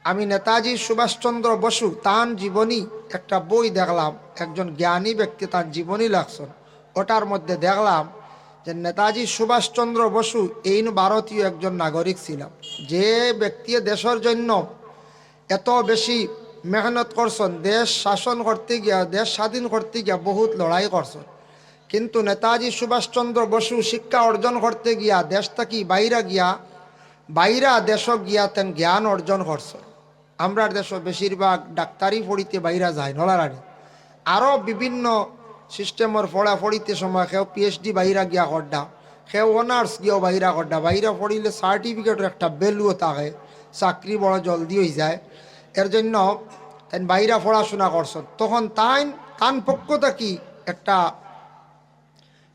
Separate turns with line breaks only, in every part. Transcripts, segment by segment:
আমি নেতাজি সুভাষচন্দ্র বসু তার জীবনী একটা বই দেখলাম, একজন জ্ঞানী ব্যক্তি তার জীবনী লাগছেন। ওটার মধ্যে দেখলাম যে নেতাজি সুভাষচন্দ্র বসু এই ভারতীয় একজন নাগরিক ছিলাম, যে ব্যক্তি দেশের জন্য এত বেশি মেহনত করছেন, দেশ শাসন করতে গিয়া, দেশ স্বাধীন করতে গিয়া বহুত লড়াই করছেন। কিন্তু নেতাজি সুভাষচন্দ্র বসু শিক্ষা অর্জন করতে গিয়া দেশ থেকে বাইরা দেশ গিয়া তেন জ্ঞান অর্জন করছেন। আমরা দেশ বেশিরভাগ ডাক্তারি পড়িতে বাইরা যায় নলারানি, আরও বিভিন্ন সিস্টেমের পড়িতে সময় কেউ পিএইচডি বাইরা গিয়া করডা, কেউ অনার্স গিয়েও বাইরা করডা। বাইরা পড়িলে সার্টিফিকেটের একটা ভ্যালুও থাকে, চাকরি বড় জলদি হয়ে যায়। এর জন্য তাই বাইরা পড়াশোনা করছেন। তখন তান পক্ষ থেকে একটা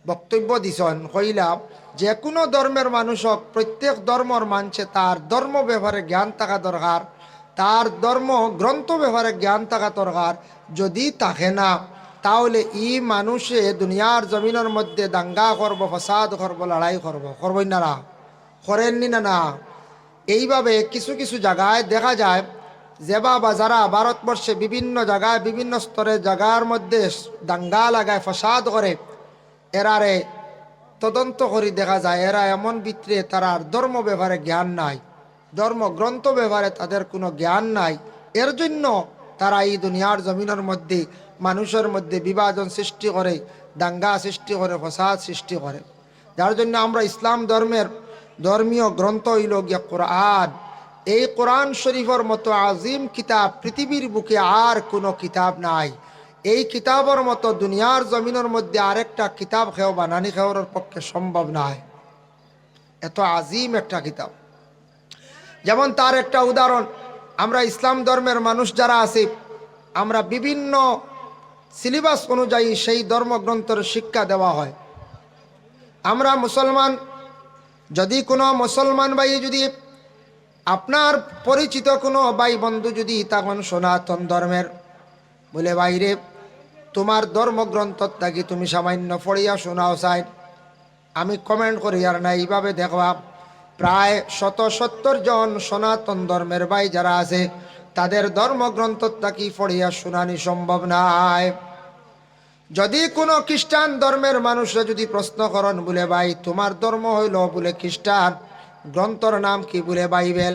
বক্তব্য দিছেন, কইলাম যে কোনো ধর্মের মানুষক, প্রত্যেক ধর্মর মানুষে তার ধর্ম ব্যাপারে জ্ঞান থাকা দরকার, তার ধর্ম গ্রন্থ ব্যাপারে জ্ঞান থাকা দরকার। যদি থাকে না তাহলে ই মানুষে দুনিয়ার জমিনের মধ্যে দাঙ্গা করব, ফসাদ করব, লড়াই করবই না, করেননি না। এইভাবে কিছু কিছু জায়গায় দেখা যায় যে বা যারা ভারতবর্ষে বিভিন্ন জায়গায় বিভিন্ন স্তরের জায়গার মধ্যে দাঙ্গা লাগায়, ফসাদ করে, এরারে তদন্ত করে দেখা যায় এরা এমন ভিতরে তারার ধর্ম ব্যাপারে জ্ঞান নাই, ধর্মগ্রন্থ ব্যাপারে তাদের কোনো জ্ঞান নাই। এর জন্য তারা এই দুনিয়ার জমিনের মধ্যে মানুষের মধ্যে বিভাজন সৃষ্টি করে, দাঙ্গা সৃষ্টি করে, ফসাদ সৃষ্টি করে। যার জন্য আমরা ইসলাম ধর্মের ধর্মীয় গ্রন্থ হইল গিয়া কোরআন। এই কোরআন শরীফের মতো আজিম কিতাব পৃথিবীর বুকে আর কোনো কিতাব নাই। এই কিতাবের মতো দুনিয়ার জমিনের মধ্যে আরেকটা কিতাব খেও বানানি খেওয়ার পক্ষে সম্ভব নয়। এত আজিম একটা কিতাব। যেমন তার একটা উদাহরণ, আমরা ইসলাম ধর্মের মানুষ যারা আছি, আমরা বিভিন্ন সিলেবাস অনুযায়ী সেই ধর্মগ্রন্থের শিক্ষা দেওয়া হয়। আমরা মুসলমান, যদি কোনো মুসলমান ভাই, যদি আপনার পরিচিত কোনো ভাই বন্ধু যদি তখন সনাতন ধর্মের, বলে বাইরে তোমার ধর্মগ্রন্থ থাকি তুমি সামান্য পড়িয়া শোনাও চাই, আমি কমেন্ট করি আর না। এইভাবে দেখবা প্রায় 70 জন সনাতন ধর্মের ভাই যারা আছে, তাদের ধর্মগ্রন্থ থাকি পড়িয়া শোনানি সম্ভব নয়। যদি কোনো খ্রিস্টান ধর্মের মানুষরা যদি প্রশ্ন করেন, বলে ভাই তোমার ধর্ম হইল বলে খ্রিস্টান, গ্রন্থর নাম কি? বলে বাইবেল।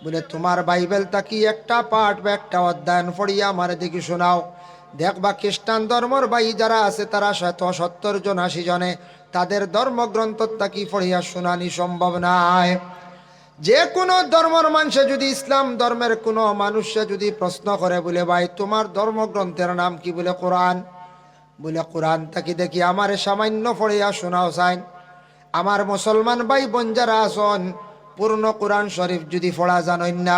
বলে তোমার বাইবেল থাকি একটা পাঠ বা একটা অধ্যয়ন পড়িয়া আমার দেখি শোনাও। দেখবা খ্রিস্টান ধর্মর ভাই যারা আছে তারা 70 জন 80 জনে তাদের ধর্মগ্রন্থ থাকি পড়িয়া শোনানি সম্ভব নয়। যে কোনো ধর্মের মানুষে যদি ইসলাম ধর্মের কোনো মানুষে যদি প্রশ্ন করে, বলে ভাই তোমার ধর্মগ্রন্থের নাম কি? বলে কোরআন। বলে কোরআন থাকি দেখি আমার সামান্য পড়িয়া শোনাও চাই। আমার মুসলমান ভাই বোন যারা আসন, পূর্ণ কোরআন শরীফ যদি পড়া জানেন না,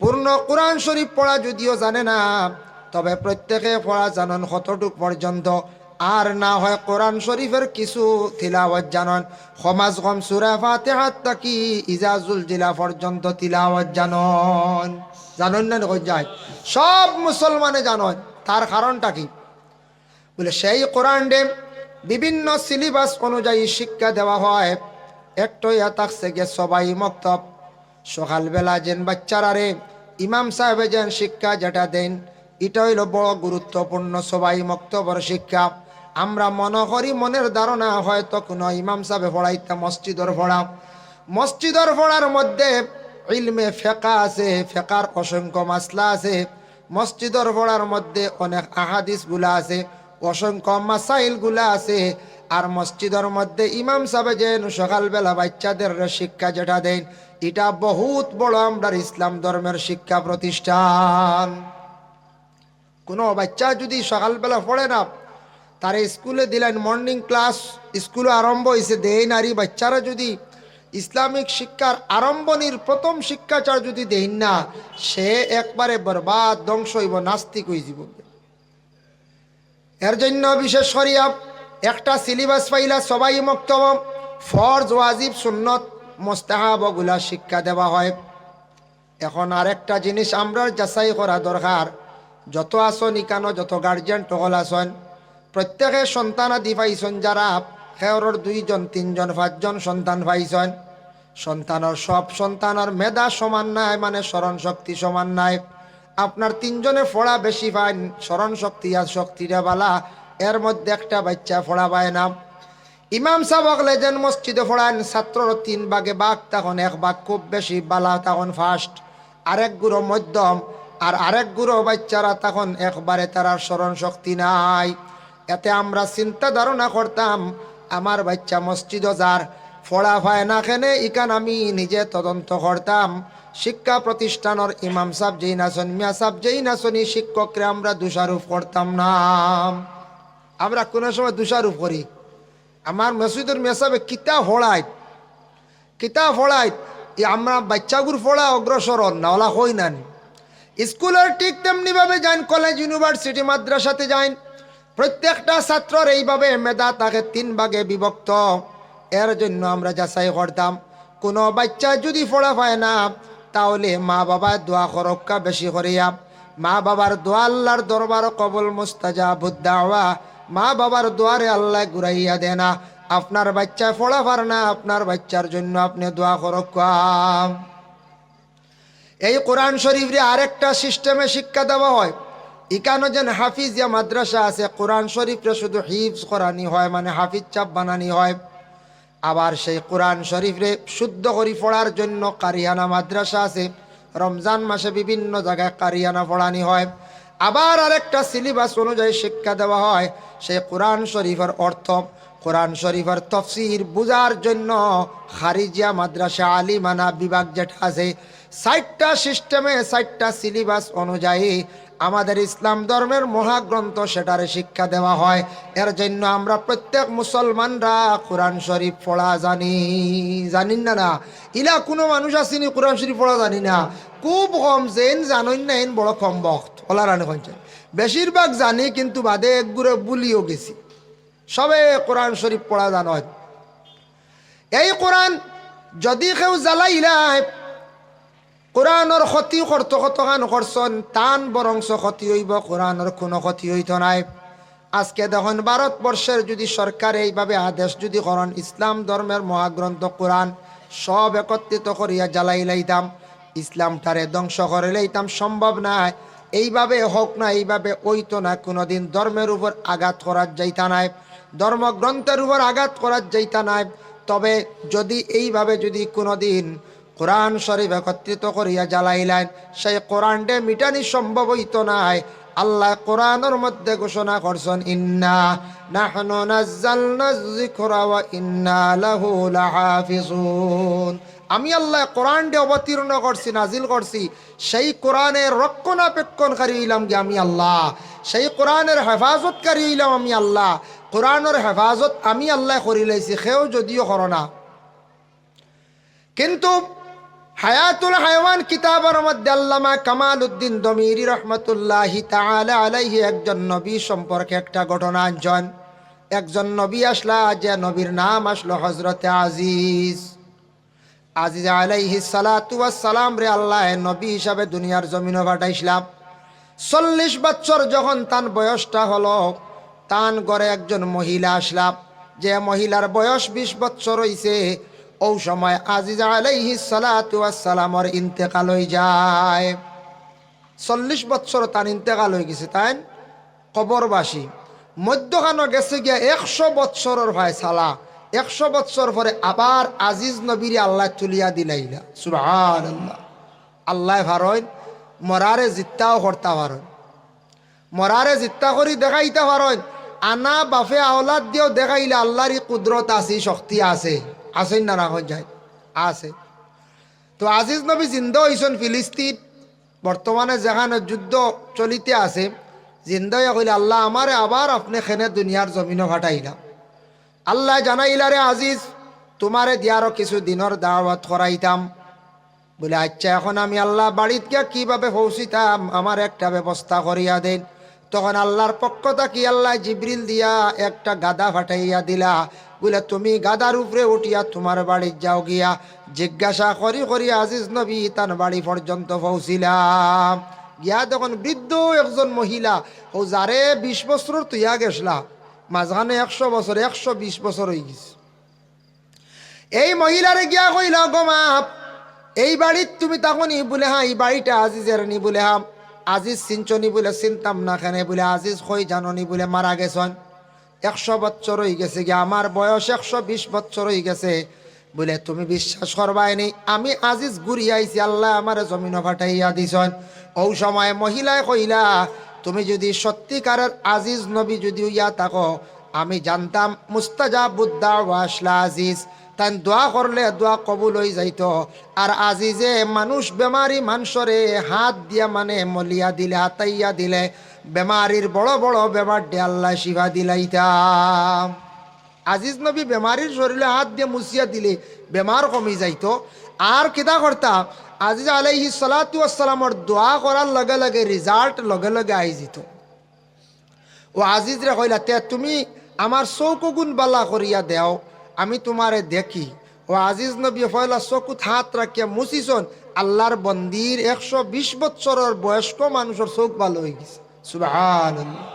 পূর্ণ কোরআন শরীফ পড়া যদিও জানে না, তবে প্রত্যেকে পড়া জানন কতটুক পর্যন্ত, আর না হয় কোরআন শরীফের কিছু তিলাওয়াত জানন। সমাজ কম সূরা ফাতিহা থাকি ইজাজুল জিলা পর্যন্ত তিলাওয়াত জানন। জানন না কই যায়? সব মুসলমানে জানন। তার কারণটা কি? বলে সেই কোরআন ডে বিভিন্ন সিলেবাস অনুযায়ী শিক্ষা দেওয়া হয়। একটাই থাকছে গে সবাই মক্তব, সকালবেলা যেন বাচ্চারা রে ইমাম সাহেব যেন শিক্ষা যেটা দেন, এটা হইল বড় গুরুত্বপূর্ণ সবাই মক্তবর শিক্ষা। আমরা মনে করি, মনের ধারণা হয়তো কোনো ইমাম সাহেব পড়াইতে মসজিদর পড়া, মসজিদর পড়ার মধ্যে ইলমে ফেকা আছে, ফেকার অসংখ্য মাসলা আছে। মসজিদর পড়ার মধ্যে অনেক আহাদিস গুলা আছে, অসংখ্য মাসাইল গুলা আছে। আর মসজিদের মধ্যে ইমাম সাহেব যেন সকালবেলা বাচ্চাদের শিক্ষা যেটা দেন, এটা বহুত বড় আমরা ইসলাম ধর্মের শিক্ষা প্রতিষ্ঠান। কোনো বাচ্চা যদি সকালবেলা পড়ে না, তারা স্কুলে দিলেন, মর্নিং ক্লাস স্কুলে আরম্ভ হয়েছে, দেই নারী বাচ্চারা যদি ইসলামিক শিক্ষার আরম্ভনির প্রথম শিক্ষাচার যদি দেন না, সে একবারে বরবাদ, ধ্বংস হইব, নাস্তিক হয়ে যাব। এর জন্য বিশেষ করিয়া একটা সিলেবাস পাইলা সবাই মক্তব, ফরজ, ওয়াজিব, সুন্নত, মুস্তাহাব ওগুলা শিক্ষা দেওয়া হয়। এখন আরেকটা জিনিস আমরা যাচাই করা দরকার, যত আসন ইকানো যত গার্জিয়ান টহল আসন, প্রত্যেকে সন্তান আদি পাইছেন, যারা খেয়রর 2 জন 3 জন 5 জন সন্তান পাইছেন, সন্তানের সব সন্তানের মেধা সমান নাই, মানে স্মরণ শক্তি সমান নাই। আপনার তিনজনে ফোড়া বেশি পান, স্মরণ শক্তি আর শক্তিটা বালা, এর মধ্যে একটা বাচ্চা ফোড়া পায় না। ইমাম সাহেব লেজেন মসজিদে ফোড়ান, ছাত্রর 3 ভাগে ভাগ, তখন 1 ভাগ খুব বেশি বালা, তখন ফার্স্ট, আরেক গুরু মধ্যম, আর আরেক গুরু বাচ্চারা তখন একবারে তারা স্মরণ শক্তি নাই। এতে আমরা চিন্তা ধারণা করতাম আমার বাচ্চা মসজিদও যার ফোড়া পায় না কেনে, ইকান আমি নিজে তদন্ত করতাম। শিক্ষা প্রতিষ্ঠানের ইমাম সাহেব যেই নাচন, মিয়া সাহেব যেই নাচনি, শিক্ষকরে আমরা দোষারোপ করতাম না। আমরা কোনো সময় দোষারোপ করি আমার মসজিদের মিয়া সাহেব কিতা ফোড়ায় আমরা বাচ্চাগুর ফোড়া অগ্রসর না ওলা হই না। স্কুলের ঠিক তেমনিভাবে যান, কলেজ ইউনিভার্সিটি মাদ্রাসাতে যান, প্রত্যেকটা ছাত্রর এইভাবে মেধা তাকে 3 ভাগে বিভক্ত। এর জন্য আমরা যাচাই করতাম কোনো বাচ্চা যদি ফোড়া পায় না, তাহলে মা বাবা দোয়া করক্কা বেশি করিয়া। মা বাবার দোয়া আল্লাহর দরবার কবুল মুস্তাজাবুদ দাওয়া, মা বাবার দোয়ারে আল্লাহ ঘুরাইয়া দেনা। আপনার বাচ্চা ফোড়া পার না, আপনার বাচ্চার জন্য আপনি দোয়া করক্কা। এই কোরআন শরীফে আরেকটা সিস্টেমে শিক্ষা দেওয়া হয়। ইকানো যেন হাফিজিয়া মাদ্রাসা আছে, কোরআন শরীফে শুধু হিফজ করানি হয়, মানে হাফিজ চাপ বানানি হয়। আবার সেই কোরআন শরীফে শুদ্ধ করি পড়ার জন্য কারিয়ানা মাদ্রাসা আছে, রমজান মাসে বিভিন্ন জায়গায় কারিয়ানা পড়ানি হয়। আবার আরেকটা সিলেবাস অনুযায়ী শিক্ষা দেওয়া হয়। সেই কোরআন শরীফের অর্থ, কোরআন শরীফের তফসির বুঝার জন্য খারিজিয়া মাদ্রাসা আলিমানা বিভাগ যেটা আছে, 60টা সিস্টেমে 60টা সিলেবাস অনুযায়ী আমাদের ইসলাম ধর্মের মহাগ্রন্থ সেটারে শিক্ষা দেওয়া হয়। এর জন্য আমরা প্রত্যেক মুসলমানরা কোরআন শরীফ পড়া জানি না ইলা কোনো মানুষ আসেনি কোরআন শরীফ পড়া জানি না, খুব কম, যেন জানেন না এন বড় কম বক্ত ওলা রানে কঞ্চে, বেশিরভাগ জানি কিন্তু বাদে একগুড়ে বুলিও গেছি, সবে কোরআন শরীফ পড়া জানো। এই কোরআন যদি কেউ জ্বালাইলায় কোরআনের ক্ষতি করতো কতখান করছেন, তান বরংস ক্ষতি হইব, কোরআনের কোনো ক্ষতি হইত নাই। আজকে দেখুন ভারতবর্ষের যদি সরকার এইভাবে আদেশ যদি করেন, ইসলাম ধর্মের মহাগ্রন্থ কোরআন সব একত্রিত করিয়া জ্বালাই লাইতাম, ইসলামটারে ধ্বংস করে লাইতাম, সম্ভব না। এইভাবে হোক না, এইভাবে ওইতো না, কোনোদিন ধর্মের উপর আঘাত করার যাইতা নাই, ধর্মগ্রন্থের উপর আঘাত করার যাইতা নাই। তবে যদি এইভাবে যদি কোনোদিন কোরআন শরীফ একত্রিত করিয়া জ্বালাইলেন, সেই কোরআনটা মিটানি সম্ভব হইত নাই। আল্লাহ কোরআনের মধ্যে ঘোষণা করছেন, ইন্না নাহনু নাযালনা যিকরা ওয়া ইন্না লাহু লাহাফিজুন। আমি আল্লাহ কোরআনটা অবতীর্ণ করছি, নাজিল করছি, সেই কোরআনের রক্ষণাবেক্ষণকারী হইলাম কি আমি আল্লাহ, সেই কোরআনের হেফাজতকারী হইলাম আমি আল্লাহ। কোরআনের হেফাজত আমি আল্লাহ করি লাইছি, সেও যদিও করো না। কিন্তু হায়াতুল হায়ওয়ান কিতাবের মধ্যে আল্লামা কামাল উদ্দিন দমিরি রহমতুল্লাহি তাআলা আলাইহি একজন নবী সম্পর্কে একটা ঘটনা আনছেন। একজন নবী আসলা, যে নবীর নাম আসলো হজরতে আজিজ আলাইহিস সালাতু ওয়াস সালাম রে আল্লাহ নবী হিসাবে দুনিয়ার জমিনে পাঠাইছিলাম। 40 বছর যখন তার বয়সটা হলো, তান ঘরে একজন মহিলা আসলাম, যে মহিলার বয়স 20 বছর হইছে। ও সময় আজিজ আলাইহিস সালাতু ওয়াস সালামের ইন্তেকাল হয়ে যায়। 40 বছর তার ইন্তেকাল হয়ে গেছে, তাই কবরবাসী। মধ্যখানো গেছে গিয়া 100 বছরের ফায়সালা, 100 বছর পরে আবার আজিজ নবীর আল্লাহ তুলিয়া দিলাইলা। সুবহানাল্লাহ। আল্লাহ ভারইন মরারে জিত্তাও করতে পারেন, মরারে জিত্তা করি দেখাইতে পারেন, আনা বাফে আওলাদ দিয়েও দেখাইলে আল্লাহর কুদরত আছে, শক্তি আছে, আসেন না রাখা যায় আছে। তো আজিজ নবী জিন্দা হইছেন ফিলিস্তিন, বর্তমানে যেখানে যুদ্ধ চলিতে আছে, জিন্দা কইলে আল্লাহ আমারে আবার আপনি খেনে দুনিয়ার জমিনে ফাটাইলাম। আল্লাহ জানাইলা রে আজিজ, তোমারে দিয়ারও কিছু দিনের দাওয়াত করাইতাম। বলে আচ্ছা, এখন আমি আল্লাহ বাড়িত গিয়া কিভাবে পৌঁছিতাম, আমার একটা ব্যবস্থা করিয়া দেন। তখন আল্লাহর পক্ষ থাকি আল্লাহ জিবরিল দিয়া একটা গাদা ফাটাইয়া দিলা। বলে তুমি গাদার উপরে উঠিয়া তোমার বাড়ি যাও, গিয়া জিজ্ঞাসা করি করি আজিজ নবী তার বাড়ি পর্যন্ত পৌঁছিলাম। গিয়া তখন বৃদ্ধ একজন মহিলা, ও যারে 20 বছর তুইয়া গেছলা, মাঝখানে 100 বছর 120 বছর হয়ে গেছে। এই মহিলারে গিয়া কইল গো মা, এই বাড়ির তুমি তখনই বলে হ্যাঁ এই বাড়িটা আজিজের নি বলে হ্যাঁ আজিজ চিনচনি বলে চিনতাম না কেন বলে আজিজ কই জাননি বলে মারা গেছেন 100 বছর হয়ে গেছে গিয়া আমার বয়স 120 বছর হয়ে গেছে বলে তুমি বিশ্বাস করবাই নি আমি আজিজ ঘুরি আইছি আল্লাহ আমার জমিন ফাটাইয়া দিছেন। ওই সময় মহিলায় কইলা তুমি যদি সত্যিকারের আজিজ নবী যদি ইয়া থাকো আমি জানতাম মুস্তাজাবুদ দাওয়া আসলা আজিজ তাই দোয়া করলে দোয়া কবুল হয়ে যাইতো। আর আজিজে মানুষ বেমারি মানুষরে হাত দিয়া মানে মলিয়া দিলে হাতাইয়া দিলে বেমারির বড় বড় বেমার ডে আল্লাহ শিফা দিলাইতাম। আজিজ নবী বেমারির শরীরে হাত দিয়ে মুছিয়া দিলে বেমার কমে যাইতো। আর কিতা করতাম আজিজ আলাইহিস সালাতু ওয়াস সালামর দোয়া করার লগে লগে রেজাল্ট লগে লগে আই যেত। ও আজিজ রে কইলা তে তুমি আমার চৌকো গুণ বালা করিয়া দেও আমি তোমারে দেখি। ও আজিজ নবী ফয়লা চকুত হাত রাখিয়া মুছিছন আল্লাহর বন্দির 120 বছরের বয়স্ক মানুষের চোখ ভালো হয়ে গেছে সুবহানাল্লাহ।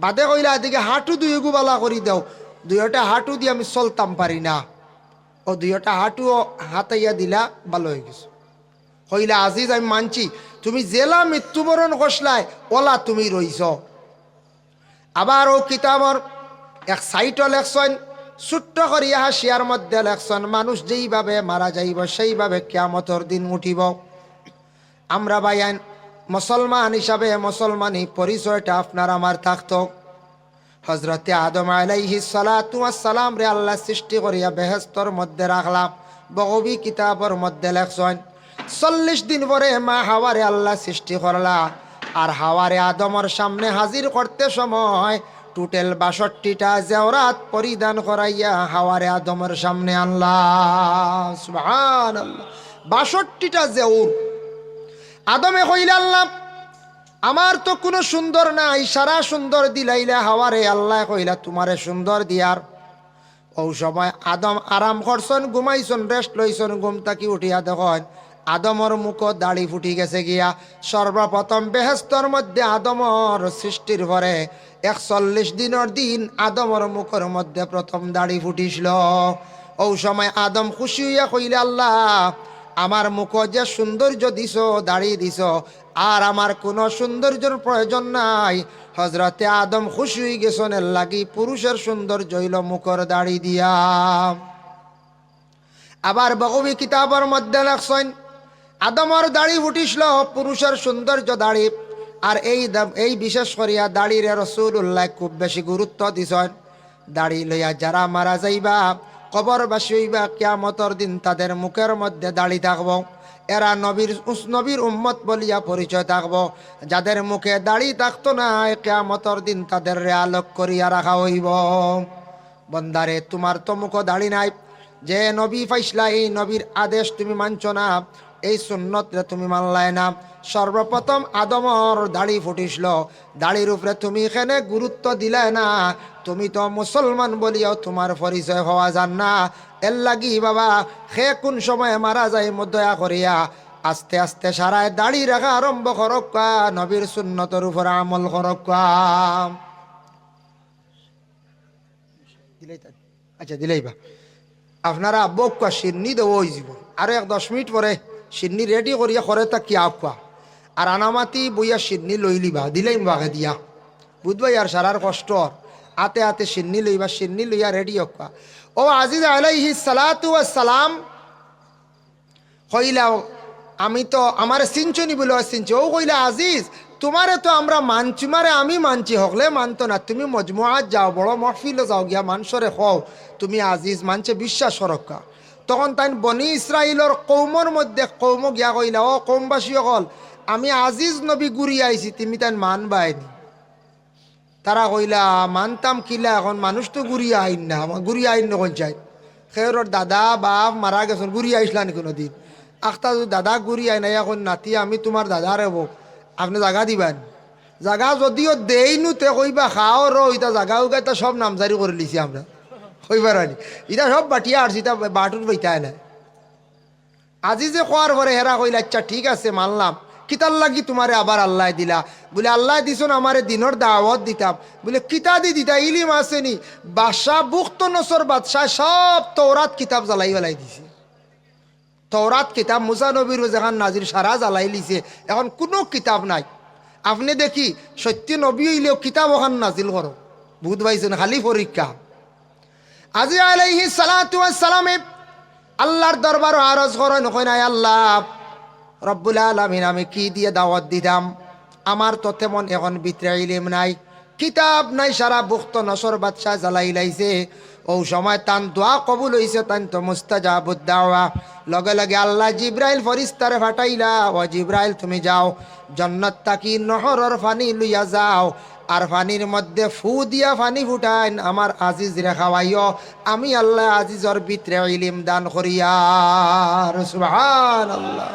বাদে কইলা এদিকে হাঁটু দুইগু বালা করি দেও দুইটা হাঁটু দিয়ে আমি চলতাম পারি না ও দুইটা হাঁটুও হাতাইয়া দিলা ভালো হয়ে গেছে। কইলা আজিজ আমি মানছি তুমি জেলা মৃত্যুবরণ কষলায় ওলা তুমি রইছ। আবার ও কিতাবর এক সাইটও লেখছেন ছোট্ট করিয়া হাসিয়ার মধ্যে লেখছেন মানুষ যেইভাবে মারা যাইব সেইভাবে কিয়ামতের দিন উঠিব। আমরা ভাইয়ান মুসলমান হিসাবে মুসলমানি পরিচয়টা আপনার আমার থাকতো। হজরতে আদম আলাইহিস সালাতু ওয়াস সালাম রে আল্লাহ সৃষ্টি করিয়া বেহেশতর মধ্যে রাখলাম। বগবি কিতাবর মধ্যে লেখছেন 40 দিন পরে মা হাওয়ারে আল্লাহ সৃষ্টি করলা। আর হাওয়ারে আদমর সামনে হাজির করতে সময় টোটাল 62টা জেওরাত পরিধান করাইয়া হাওয়ারে আদমের সামনে আল্লাহ সুবহানাল্লাহ 62টা জেউর। আদমে কইলা আল্লাহ আমার তো কোনো সুন্দর নাই সারা সুন্দর দিলাইলা হাওয়ারে আল্লাহ কইলা তোমারে সুন্দর দিয়ার। ওই সময় আদম আরাম করছেন ঘুমাইছেন রেস্ট লইছেন ঘুম থাকি উঠিয়া দেখেন আদমর মুখ দাড়ি ফুটি গেছে গিয়া। সর্বপ্রথম বেহেশতর মধ্যে আদমর সৃষ্টির পরে 41 দিনের দিন আদমর মুখের মধ্যে প্রথম দাড়ি ফুটিছিল। ওই সময় আদম খুশি হইয়া কইলে আল্লাহ আমার মুখ যে সৌন্দর্য দিছ দাড়ি দিছ আর আমার কোনো সৌন্দর্যের প্রয়োজন নাই। হজরতে আদম খুশি হয়ে গেছেন এর লাগি পুরুষের সৌন্দর্য হইল মুখর দাড়ি দিয়া। আবার বগবি কিতাবের মধ্যে লেখছেন আদমর দাড়ি ফুটিছিল পুরুষের সৌন্দর্য দাড়ি। আর এই বিশেষ করিয়া দাড়িরে রাসূলুল্লাহ খুব বেশি গুরুত্ব দিছেন। দাড়ি লইয়া যারা মারা যাইবা কবরবাসী হইবা কিয়ামতের দিন তাদের মুখের মধ্যে দাড়ি থাকব। এরা নবীর উম্মত বলিয়া পরিচয় থাকব। যাদের মুখে দাড়ি থাকতো না কিয়ামতের দিন তাদের আলোক করিয়া রাখা হইব। বন্দারে তোমার তো মুখ দাড়ি নাই যে নবী ফাইসলা এই নবীর আদেশ তুমি মানছ না এই সুন্নত রে তুমি মানলাই না। সর্বপ্রথম আদমর দাড়ি ফুটিছিল দাড়ির উপরে তুমি এখানে গুরুত্ব দিলে না। তুমি তো মুসলমান বলিয়াও তোমার পরিচয় হওয়া যান না। এর লাগি বাবা সে কোন সময় মারা যায় দয়া করিয়া আস্তে আস্তে সারায় দাড়ি রাখা আরম্ভ করক্কা নবীর সুন্নতের উপর আমল করক্কা। আচ্ছা দিলেই বা আপনারা বকা সিন্নি দেব ওই জীবন আর 10 মিনিট পরে সিন্নি রেডি করিয়া করে তা কি আফা আর আনামাতি বইয়া সিন্নি লইলিবা দিলেই বাঘে দিয়া বুঝবাই আর সারার কষ্ট আতে আতে সিন্নি লইবা সিন্নি লইয়া রেডি হকা। ও আজিজ আলাইহিস সালাতু ওয়াস সালাম কইলা আমি তো আমার সিনচনি বলে সিনছি। ও কইলা আজিজ তোমারে তো আমরা মানছি মারে আমি মানছি হকলে মানতো না। তুমি মজমুআত যাও বড় মহফিলে যাও গিয়া মানুষরে কও তুমি আজিজ মানছে বিশ্বাস রক্ষা। তখন তাই বনি ইসরাইলর কৌমর মধ্যে কৌম গিয়া কইলা ও কৌমবাসী হল আমি আজিজ নবী ঘুরি আইছি তুমি তাই মানবাইনি। তারা কইলা মানতাম কিলা এখন মানুষ তো ঘুরি আইন না ঘুরি আইন নকল চাই খেয়রর দাদা বাপ মারা গেছেন ঘুরি আইসলানি কোনো দিন আখতা যদি দাদা ঘুরি আই না এখন নাতি আমি তোমার দাদা রেব আপনি জাগা দিবেন জাগা যদিও দেইনু তে কইবা খাও র ইটা জাগা উগাইতা সব নামজারি করে লিছি আমরা কইবার আনি ইটা সব বাটিয়া আসছি তা বাটুর বইতায় না। আজি যে কোয়ার পরে হেরা কইলা আচ্ছা ঠিক আছে মানলাম কিতার লাগি তোমারে আবার আল্লাহ দিলা? বলে আল্লাহ দিছন আমারে দিনের দাওয়াত দিতাম। বলে কিতা দি দিতা? ইলিম আসেনি। বাদশাহ বুখত নসর বাদশাহ সব তওরাত কিতাব জ্বালাই বেলাই দিছে। তওরাত কিতাব মুসা নবীর যেখান নাজির সারা জ্বালাই লিছে, এখন কোনো কিতাব নাই। আপনি দেখি সত্য নবী হইলেও কিতাব ওখান নাজিল করো, বুধ পাইছেন খালি পরীক্ষা। আজি আলাইহিস সালাতু ওয়াস সালামে আল্লাহর দরবারে আরজ করেন, কই নাই আল্লাহ রব্বুল আলামিন আমি কি দিয়ে দাওয়াত দিতাম? আমার তো তেমন এখন ভিতরে ইলম নাই, কিতাব নাই, সারা বুখত নসর বাদশাহ জ্বালাই লাইছে। ও সময় তান দোয়া কবুল হইছে, তান তো মুস্তাজাবুদ দাওয়া। লগে লগে আল্লাহ জিব্রাইল ফরিস্তারে ফাটাইলা, ও জিব্রাইল তুমি যাও জান্নাত তাকি নহরর পানি লইয়া যাও, আর পানির মধ্যে ফু দিয়া পানি ফুটাইন, আমার আজিজ রে খাওয়াইও, আমি আল্লাহ আজিজর ভিতরে ইলম দান করিয়া। সুবহানাল্লাহ।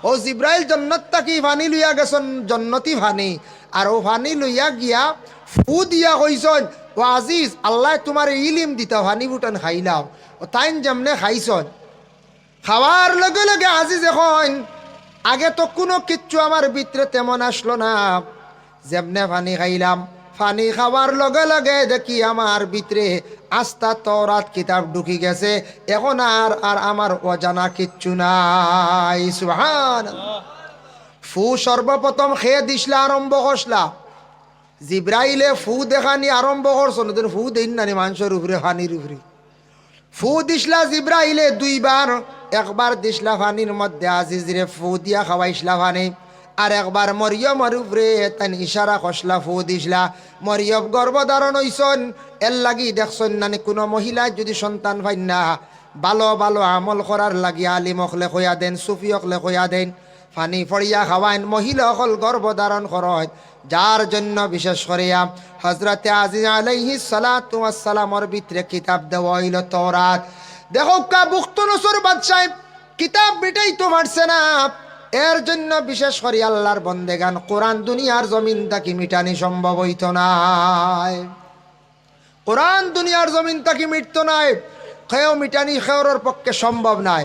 ও জিব্রাইল জান্নাত তাকি পানি লইয়া গেছন, জন্নতি পানি, আর ও পানি লইয়া গিয়া ফু দিয়া কইছন, ও আজিজ আল্লাহ তোমার ইলিম দিতা, পানি ফুটান খাইলাও। ও তাইন যেমনে খাইছন, খাওয়ার লগে লগে আজিজ এখন আগে তো কোনো কিচ্ছু আমার ভিতরে তেমন আসলো না, যেমনে পানি খাইলাম, পানি খাওয়ার লগে লগে দেখি আমার ভিতরে আস্থা তওরাত কিতাব ঢুকি গেছে, এখন আর আর আমার অজানা কিচ্ছু নাই। সুবহানাল্লাহ। ফু সর্বপ্রথম খেয়ে দিসলা, আরম্ভ করসলা। জিব্রাইলে ফু দেখানি আরম্ভ করছো, ফু দিন নানি মানুষের উপরে, পানির উপরে ফু দিসলা জিব্রাইলে দুইবার। একবার দিসলা পানির মধ্যে আজিজরে ফু দিয়া খাওয়াইসলা পানি, আর একবার মরিয়মের উপরে তাই ইশারা কষলা, ফু দিসলা। মরিয়ম গর্ভধারণ হইছন, এর লাগি দেখছন নানি কোনো মহিলা যদি সন্তান পাই না, ভালো ভালো আমল করার লাগি আলিম অকলে কইয়া দেন, সুফি অকলে কইয়া দেন, পানি ফড়িয়া খাওয়াইন, মহিলা অকল গর্ভধারণ করয়। যার জন্য বিশেষ করিয়া হজরতে আজিজ আলাইহিস সালাতু ওয়াস সালামর ভিতরে কিতাব দেওয়া হইল তওরাত। দেখো কা বুখত নসর বাদশাহ কিতাব মিটাই তো মারছে না, এর জন্য বিশেষ করে আল্লাহর বন্দেগান কোরআন দুনিয়ার জমিন তাকি মিটানি সম্ভব হইত নাই। কোরআন দুনিয়ার জমিন তাকি মিটতো নাই, খেয়েও মিটানি খেওরের পক্ষে সম্ভব নাই।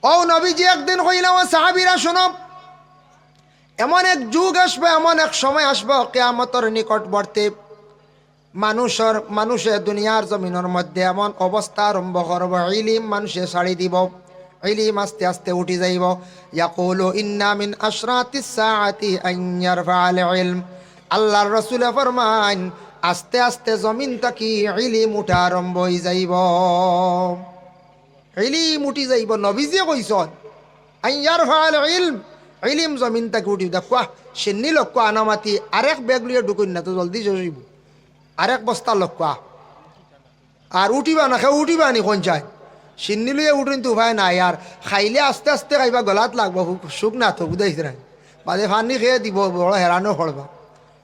ও নবীজি একদিন কইলেন, ও সাহাবীরা শোনো, এমন এক যুগ আসবে, এমন এক সময় আসবে কিয়ামতের নিকটবর্তী, মানুষের দুনিয়ার জমিনের মধ্যে এমন অবস্থা আরম্ভ করব, ইলিম মানুষে ছাড়ি দিব, ইলিম আস্তে আস্তে উঠি যাইব। ইয়াকুলু ইন্না মিন আশরাতিস সাআতি আন ইয়ারফা'আল ইলম। আল্লাহর রাসূল ফরমান আস্তে আস্তে জমিন তাকি ইলিম উঠা আরম্ভ হই যাইব, ইলিম উঠি যাইব। নবীজি কইছন আন ইয়ারফা'আল ইলম, ইলিম জমিন তাকি উঠি। দেখো সিন্নি লক্ষ আনামাতি আরেক ব্যাগ লিয়ে ঢুকুন না তো জলদি জড়িব, আরেক বস্তা লক্ষ আর উঠিবা না, খেয়ে উঠিবা নি কোন চাই, সিন্নি লইয়া উঠুন তো উপায় নাই। আর খাইলে আস্তে আস্তে খাইবা, গলাত লাগবো, সুখ না তো বুঝাইছে না, বাদে ফানি খেয়ে দিব, বড় হেরানো পড়বা।